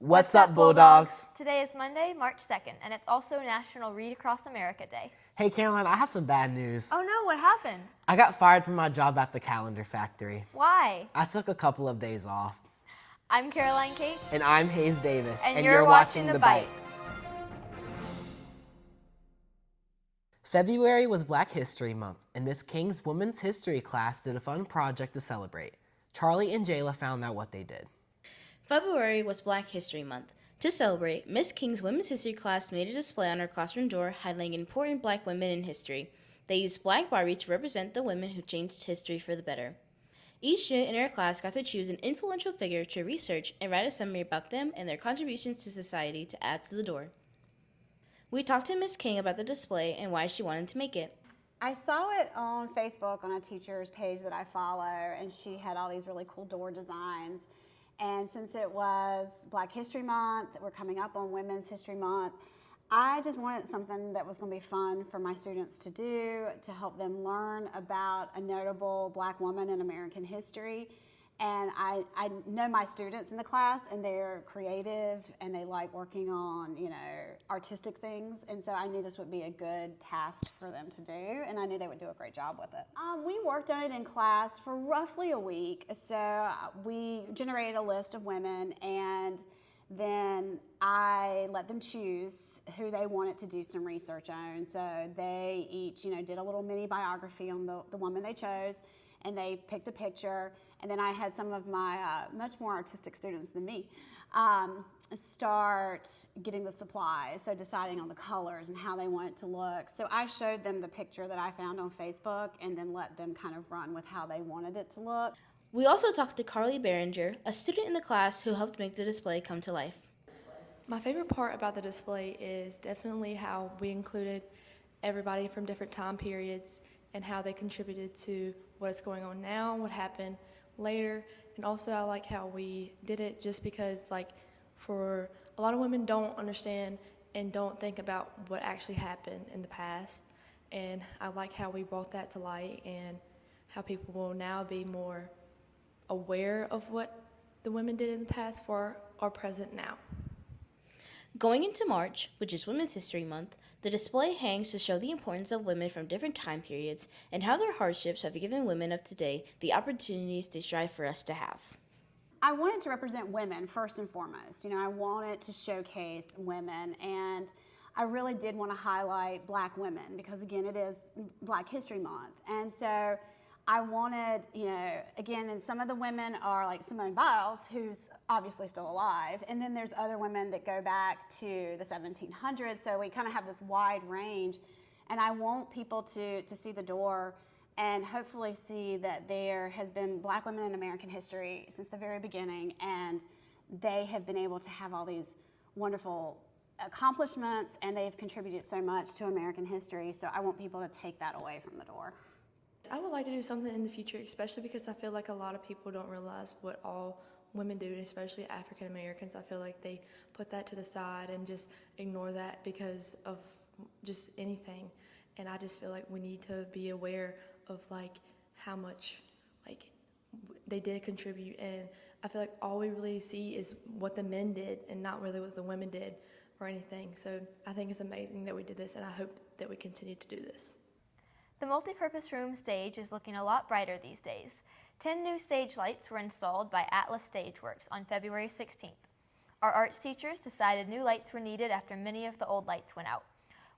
What's up, Bulldogs? Today is Monday, March 2nd, and it's also National Read Across America Day. Hey, Caroline, I have some bad news. Oh no, what happened? I got fired from my job at the calendar factory. Why? I took a couple of days off. I'm Caroline Kate. And I'm Hayes Davis. And you're watching The Bite. February was Black History Month, and Miss King's Women's History class did a fun project to celebrate. Charlie and Jayla found out what they did. February was Black History Month. To celebrate, Miss King's Women's History class made a display on her classroom door highlighting important Black women in history. They used Black Barbie to represent the women who changed history for the better. Each student in her class got to choose an influential figure to research and write a summary about them and their contributions to society to add to the door. We talked to Miss King about the display and why she wanted to make it. I saw it on Facebook on a teacher's page that I follow, and she had all these really cool door designs. And since it was Black History Month, we're coming up on Women's History Month, I just wanted something that was going to be fun for my students to do, to help them learn about a notable Black woman in American history. And I know my students in the class, and they're creative, and they like working on, artistic things. And so I knew this would be a good task for them to do, and I knew they would do a great job with it. We worked on it in class for roughly a week. So we generated a list of women, and then I let them choose who they wanted to do some research on. So they each, did a little mini biography on the woman they chose, and they picked a picture. And then I had some of my much more artistic students than me start getting the supplies, so deciding on the colors and how they want it to look. So I showed them the picture that I found on Facebook and then let them kind of run with how they wanted it to look. We also talked to Carly Behringer, a student in the class who helped make the display come to life. My favorite part about the display is definitely how we included everybody from different time periods and how they contributed to what's going on now, what happened later. And also I like how we did it just because, for a lot of women don't understand and don't think about what actually happened in the past. And I like how we brought that to light and how people will now be more aware of what the women did in the past for our present now. Going into March, which is Women's History Month, the display hangs to show the importance of women from different time periods and how their hardships have given women of today the opportunities they strive for us to have. I wanted to represent women first and foremost. I wanted to showcase women, and I really did want to highlight Black women because, again, it is Black History Month. And so I wanted, again, and some of the women are like Simone Biles, who's obviously still alive, and then there's other women that go back to the 1700s, so we kind of have this wide range, and I want people to see the door and hopefully see that there has been Black women in American history since the very beginning, and they have been able to have all these wonderful accomplishments, and they've contributed so much to American history, so I want people to take that away from the door. I would like to do something in the future, especially because I feel like a lot of people don't realize what all women do, and especially African Americans. I feel like they put that to the side and just ignore that because of just anything. And I just feel like we need to be aware of how much they did contribute. And I feel like all we really see is what the men did and not really what the women did or anything. So I think it's amazing that we did this, and I hope that we continue to do this. The multipurpose room stage is looking a lot brighter these days. 10 new stage lights were installed by Atlas Stageworks on February 16th. Our arts teachers decided new lights were needed after many of the old lights went out,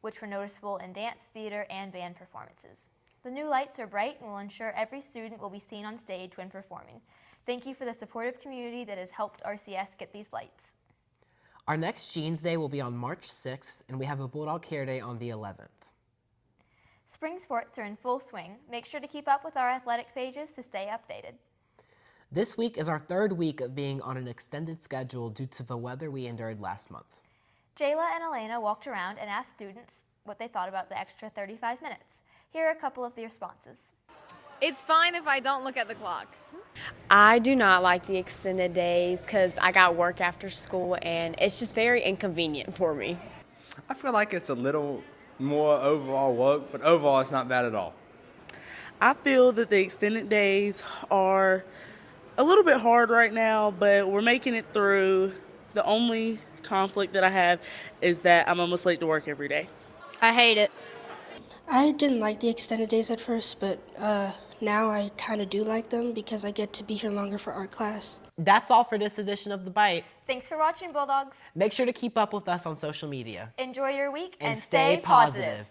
which were noticeable in dance, theater, and band performances. The new lights are bright and will ensure every student will be seen on stage when performing. Thank you for the supportive community that has helped RCS get these lights. Our next Jeans Day will be on March 6th, and we have a Bulldog Care Day on the 11th. Spring sports are in full swing. Make sure to keep up with our athletic pages to stay updated. This week is our third week of being on an extended schedule due to the weather we endured last month. Jayla and Elena walked around and asked students what they thought about the extra 35 minutes. Here are a couple of the responses. It's fine if I don't look at the clock. I do not like the extended days because I got work after school and it's just very inconvenient for me. I feel like it's a little more overall work, but overall it's not bad at all. I feel that the extended days are a little bit hard right now, but we're making it through. The only conflict that I have is that I'm almost late to work every day. I hate it. I didn't like the extended days at first, but now I kind of do like them because I get to be here longer for art class. That's all for this edition of The Bite. Thanks for watching, Bulldogs. Make sure to keep up with us on social media. Enjoy your week And stay positive.